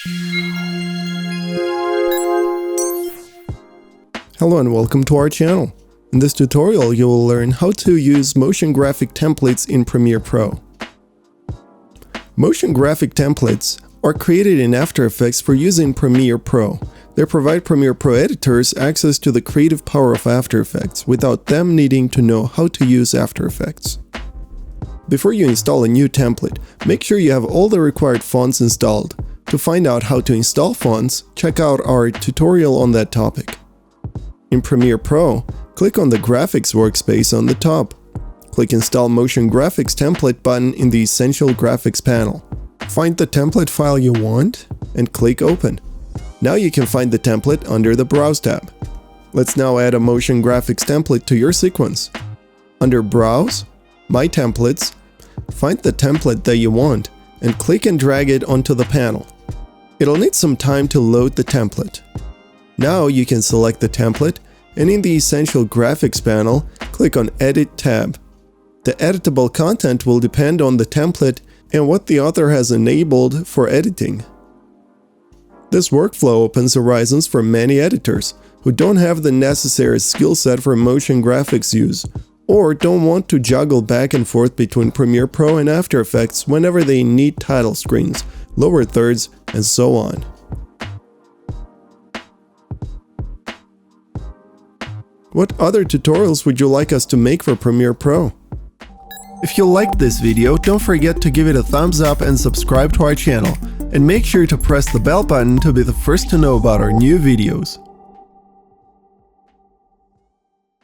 Hello and welcome to our channel. In this tutorial you will learn how to use motion graphic templates in Premiere Pro. Motion graphic templates are created in After Effects for use in Premiere Pro. They provide Premiere Pro editors access to the creative power of After Effects without them needing to know how to use After Effects. Before you install a new template, make sure you have all the required fonts installed. To find out how to install fonts, check out our tutorial on that topic. In Premiere Pro, click on the Graphics workspace on the top. Click Install Motion Graphics Template button in the Essential Graphics panel. Find the template file you want and click Open. Now you can find the template under the Browse tab. Let's now add a motion graphics template to your sequence. Under Browse, My Templates, find the template that you want and click and drag it onto the panel. It'll need some time to load the template. Now you can select the template and in the Essential Graphics panel, click on Edit tab. The editable content will depend on the template and what the author has enabled for editing. This workflow opens horizons for many editors who don't have the necessary skill set for motion graphics use or don't want to juggle back and forth between Premiere Pro and After Effects whenever they need title screens, lower thirds, and so on. What other tutorials would you like us to make for Premiere Pro? If you liked this video, don't forget to give it a thumbs up and subscribe to our channel. And make sure to press the bell button to be the first to know about our new videos.